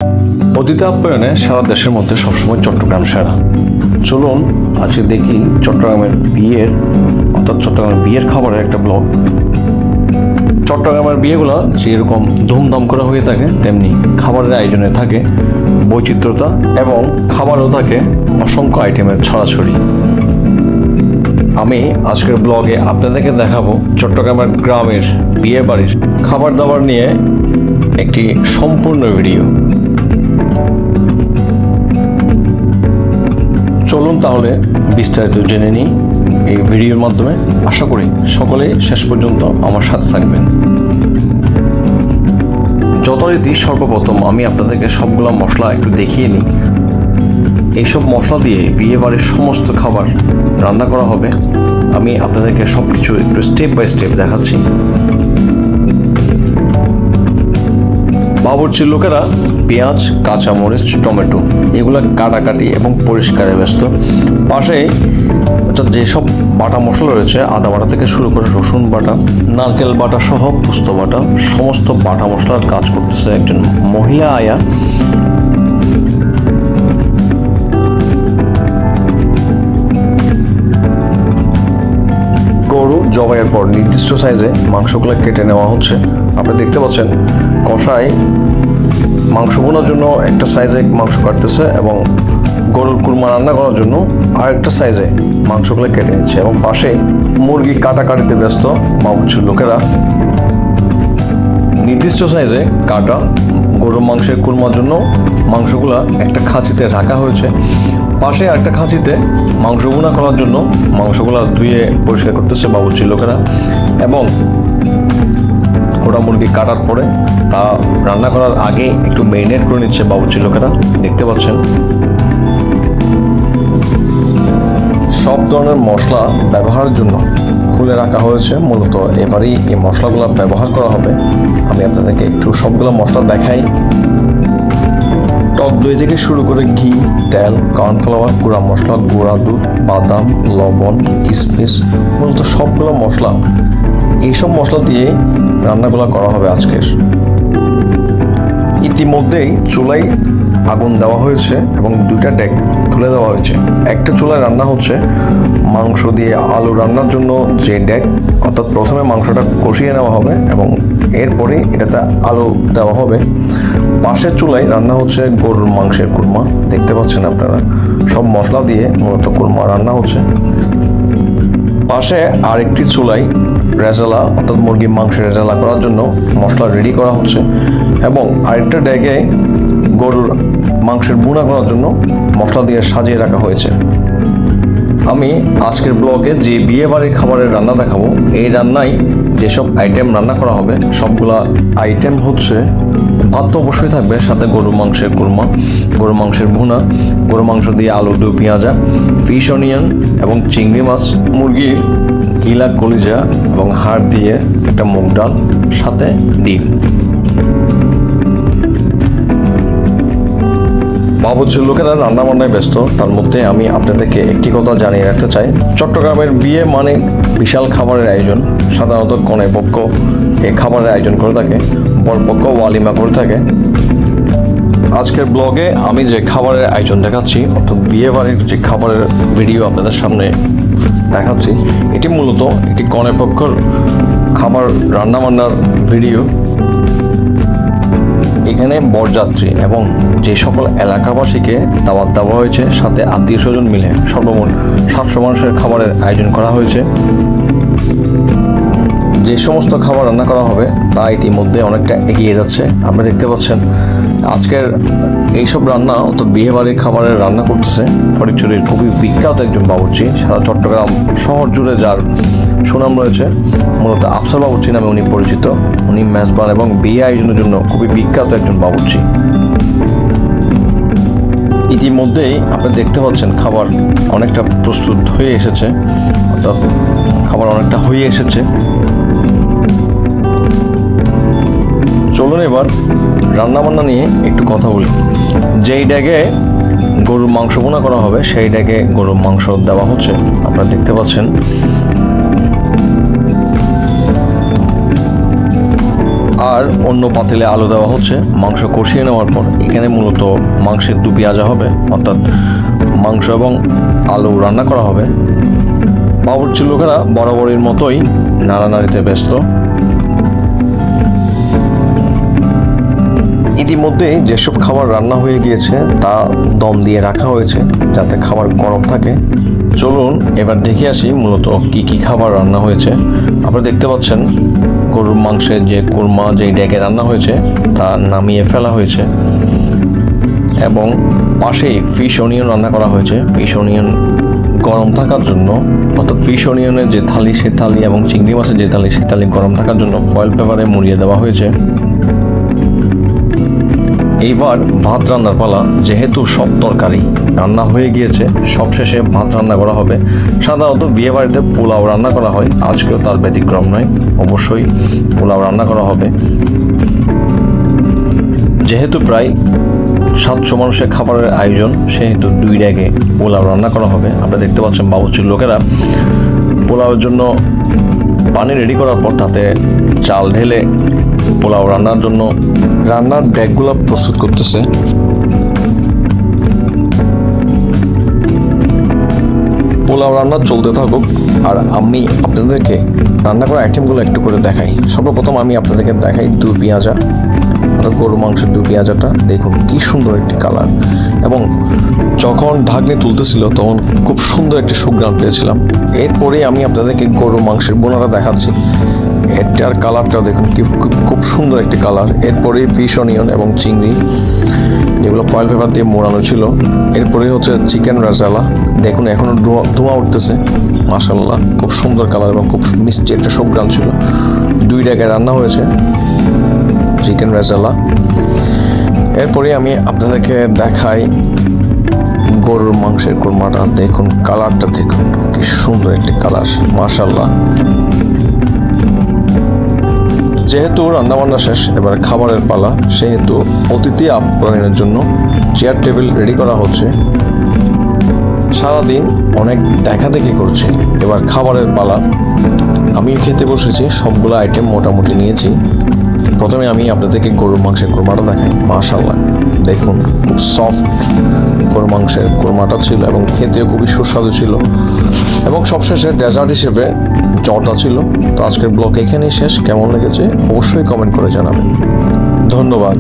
অতিথি আপ্যায়নে সারা দেশের মধ্যে সবসময় চট্টগ্রাম সেরা। চলুন আজকে দেখি চট্টগ্রামের বিয়ের খাবারের একটা ব্লগ। চট্টগ্রামের বিয়েগুলো যেরকম ধুমধাম করা হয়ে থাকে, তেমনি খাবারের আয়োজনে থাকে বৈচিত্র্যতা এবং খাবারও থাকে অসংখ্য আইটেমের ছড়াছড়ি। আমি আজকের ব্লগে আপনাদেরকে দেখাবো চট্টগ্রামের গ্রামের বিয়ে বাড়ির খাবার দাবার নিয়ে একটি সম্পূর্ণ ভিডিও। চলুন তাহলে বিস্তারিত জেনে নিই এই ভিডিওর মাধ্যমে। আশা করি সকলেই শেষ পর্যন্ত আমার সাথে থাকবেন। যথারীতি সর্বপ্রথম আমি আপনাদেরকে সবগুলো মশলা একটু দেখিয়ে নিই। এইসব মশলা দিয়ে বিয়ে বাড়ির সমস্ত খাবার রান্না করা হবে। আমি আপনাদেরকে সব কিছু একটু স্টেপ বাই স্টেপ দেখাচ্ছি। বাবুর্চির লোকেরা পেঁয়াজ, কাঁচামরিচ, টমেটো এগুলো কাটাকাটি এবং পরিষ্কারে ব্যস্ত। পাশে যেসব বাটা মশলা রয়েছে, আদা বাটা থেকে শুরু করে রসুন বাটা, নারকেল বাটা সহ পোস্ত বাটা, সমস্ত বাটা মশলার কাজ করতেছে একজন মহিলা আয়া। গরু জবাইয়ের পর নির্দিষ্ট সাইজে মাংসগুলো কেটে নেওয়া হচ্ছে। আপনি দেখতে পাচ্ছেন কষাই মাংস বোনার জন্য একটা সাইজে মাংস কাটতেছে এবং গরুর কুরমা রান্না করার জন্য আরেকটা সাইজে মাংসগুলো কেটে নিচ্ছে, এবং পাশে মুরগি কাটাকাটিতে ব্যস্ত বাবুর্চির লোকেরা। নির্দিষ্ট সাইজে কাটা গরুর মাংসের কুরমার জন্য মাংসগুলা একটা খাঁচিতে রাখা হয়েছে। পাশে একটা খাঁচিতে মাংস বোনা করার জন্য মাংসগুলা ধুয়ে পরিষ্কার করতেছে বাবুর্চির লোকেরা, এবং গোটা মুরগি কাটার পরে তা রান্না করার আগে একটু মেরিনেট করে নিচ্ছে বাবুর্চির লোকেরা। দেখতে পাচ্ছেন সব ধরনের মশলা ব্যবহারের জন্য খুলে রাখা হয়েছে। মূলত এবারেই এই মশলাগুলো ব্যবহার করা হবে। আমি আপনাদেরকে একটু সবগুলো মশলা দেখাই। টক দই থেকে শুরু করে ঘি, তেল, কর্নফ্লাওয়ার, গুঁড়া মশলা, গুঁড়া দুধ, বাদাম, লবণ, কিশমিশ, মূলত সবগুলো মশলা, এইসব মশলা দিয়ে রান্নাগুলো করা হবে আজকের। ইতিমধ্যেই চুলায় আগুন দেওয়া হয়েছে এবং দুইটা ডেক তুলে দেওয়া হয়েছে। একটা চুলায় রান্না হচ্ছে মাংস দিয়ে আলু রান্নার জন্য যে ডেক, অর্থাৎ প্রথমে মাংসটা কষিয়ে নেওয়া হবে এবং এরপরে এটাতে আলু দেওয়া হবে। পাশের চুলায় রান্না হচ্ছে গরুর মাংসের কুরমা। দেখতে পাচ্ছেন আপনারা সব মশলা দিয়ে মূলত কুরমা রান্না হচ্ছে। পাশে আরেকটি চুলায় রেজালা, অর্থাৎ মুরগির মাংসের রেজালা করার জন্য মশলা রেডি করা হচ্ছে, এবং আরেকটা ডেকে গরুর মাংসের বুনা করার জন্য মশলা দিয়ে সাজিয়ে রাখা হয়েছে। আমি আজকের ব্লগে যে বিয়ে বাড়ির খাবারের রান্না দেখাবো, এই রান্নায় যেসব আইটেম রান্না করা হবে সবগুলা আইটেম হচ্ছে ভাত তো অবশ্যই থাকবে, সাথে গরুর মাংসের কুরমা, গরুর মাংসের ভুনা, গরুর মাংস দিয়ে আলু, দই, পেঁয়াজা, ফিশ অনিয়ন এবং চিংড়ি মাছ, মুরগির গিলা, কলিজা এবং হাড় দিয়ে একটা মুগ ডাল, সাথে ডিম। বাবুর্চির লোকেরা রান্না বান্নায় ব্যস্ত। তার মধ্যে আমি আপনাদেরকে একটি কথা জানিয়ে রাখতে চাই, চট্টগ্রামের বিয়ে মানে বিশাল খাবারের আয়োজন। সাধারণত কনে পক্ষ এই খাবারের আয়োজন করে থাকে, বরপক্ষ ওয়ালিমা করে থাকে। আজকের ব্লগে আমি যে খাবারের আয়োজন দেখাচ্ছি, অর্থাৎ বিয়ে বাড়ির যে খাবারের ভিডিও আপনাদের সামনে দেখাচ্ছি, এটি মূলত একটি কনে পক্ষর খাবার রান্না বান্নার ভিডিও। এখানে বরযাত্রী এবং যে সকল এলাকাবাসীকে দাওয়াত দেওয়া হয়েছে, সাথে আত্মীয় স্বজন মিলে সর্বমোট 700 মানুষের খাবারের আয়োজন করা হয়েছে। যে সমস্ত খাবার রান্না করা হবে তা ইতিমধ্যে অনেকটা এগিয়ে যাচ্ছে। আপনারা দেখতে পাচ্ছেন আজকের এইসব রান্না, অর্থাৎ বিয়ে বাড়ির খাবারের রান্না করতেছে ফটিকছড়ির খুবই বিখ্যাত একজন বাবুর্চি। সারা চট্টগ্রাম শহর জুড়ে যার সুনাম রয়েছে, মূলত আফসার বাবুর্চি নামে উনি পরিচিত। উনি মেজবান এবং বিয়ে আয়োজনের জন্য খুবই বিখ্যাত একজন বাবুর্চি। ইতিমধ্যেই আপনি দেখতে পাচ্ছেন খাবার অনেকটা প্রস্তুত হয়ে এসেছে, অর্থাৎ খাবার অনেকটা হয়ে এসেছে। চলুন এবার রান্নাবান্না নিয়ে একটু কথা বলি। যেই ড্যাগে গরুর মাংস বোনা করা হবে সেই ড্যাগে গরুর মাংস দেওয়া হচ্ছে। আপনারা দেখতে পাচ্ছেন আর অন্য পাতিলে আলু দেওয়া হচ্ছে। মাংস কষিয়ে নেওয়ার পর এখানে মূলত মাংসের দু পেঁয়াজা হবে, অর্থাৎ মাংস এবং আলু রান্না করা হবে। বাবুর্চির লোকেরা বরাবরের মতোই নাড়ানাড়িতে ব্যস্ত। ইতিমধ্যে যেসব খাবার রান্না হয়ে গিয়েছে তা দম দিয়ে রাখা হয়েছে যাতে খাবার গরম থাকে। চলুন এবার দেখে আসি মূলত কি কি খাবার রান্না হয়েছে। আপনারা দেখতে পাচ্ছেন গরুর মাংসের যে কোরমা যেই ডেকে রান্না হয়েছে তা নামিয়ে ফেলা হয়েছে এবং পাশেই ফিশ অনিয়ন রান্না করা হয়েছে। ফিশ অনিয়ন গরম থাকার জন্য, অর্থাৎ ফিশ অনিয়নের যে থালি সে থালি এবং চিংড়ি মাছের যে থালি সে থালি গরম থাকার জন্য ফয়েল পেপারে মুড়িয়ে দেওয়া হয়েছে। এইবার ভাত রান্নার পালা। যেহেতু সব তরকারি রান্না হয়ে গিয়েছে, সবশেষে ভাত রান্না করা হবে। সাধারণত বিয়ে বাড়িতে পোলাও রান্না করা হয়, আজকেও তার ব্যতিক্রম নয়, অবশ্যই পোলাও রান্না করা হবে। যেহেতু প্রায় 700 মানুষের খাবারের আয়োজন, সেহেতু 2 ডেকে পোলাও রান্না করা হবে। আপনারা দেখতে পাচ্ছেন বাবুর্চির লোকেরা পোলাওয়ের জন্য পানি রেডি করার পর তাতে চাল ঢেলে পোলাও রান্নার জন্য রান্নার ডেকগুলো প্রস্তুত করতেছে। পোলাও রান্না চলতে থাকুক আর আমি আপনাদেরকে রান্না করা আইটেমগুলো একটু করে দেখাই। সর্বপ্রথম আমি আপনাদেরকে দেখাই দু পেঁয়াজা, অর্থাৎ গরু মাংসের দু পেঁয়াজাটা। দেখুন কি সুন্দর একটি কালার, এবং যখন ঢাকনি তুলতেছিল তখন খুব সুন্দর একটি সুঘ্রাণ পেয়েছিলাম। এরপরে আমি আপনাদেরকে গরু মাংসের বোনাটা দেখাচ্ছি। এটার কালারটা দেখুন কি খুব সুন্দর একটি কালার। এরপরে ফিশ অনিয়ন এবং চিংড়ি যেগুলো ফয়েল পেপার দিয়ে মোড়ানো ছিল। এরপরে হচ্ছে চিকেন রেজালা, দেখুন এখনো ধোঁয়া উঠতেছে, মাশাআল্লাহ খুব সুন্দর কালার এবং খুব মিষ্টি একটা সুঘ্রাণ ছিল। 2 জায়গায় রান্না হয়েছে চিকেন রেজালা। এরপরে আমি আপনাদেরকে দেখাই গরুর মাংসের কোরমাটা। দেখুন কালারটা, দেখুন কি সুন্দর একটি কালার, মাশাআল্লাহ। যেহেতু রান্নাবান্না শেষ, এবার খাবারের পালা, সেহেতু অতিথি আপ্যায়নের জন্য চেয়ার টেবিল রেডি করা হচ্ছে। সারাদিন অনেক দেখাদেখি করছি, এবার খাবারের পালা। আমি খেতে বসেছি, সবগুলো আইটেম মোটামুটি নিয়েছি। প্রথমে আমি আপনাদেরকে গরুর মাংসের কোরমাটা দেখাই। মাশাআল্লাহ দেখুন খুব সফট গরুর মাংসের কোরমাটা ছিল এবং খেতেও খুবই সুস্বাদু ছিল। এবং সবশেষে ডেজার্ট হিসেবে জর্দা ছিল। তো আজকের ব্লগ এখানেই শেষ। কেমন লেগেছে অবশ্যই কমেন্ট করে জানাবেন। ধন্যবাদ।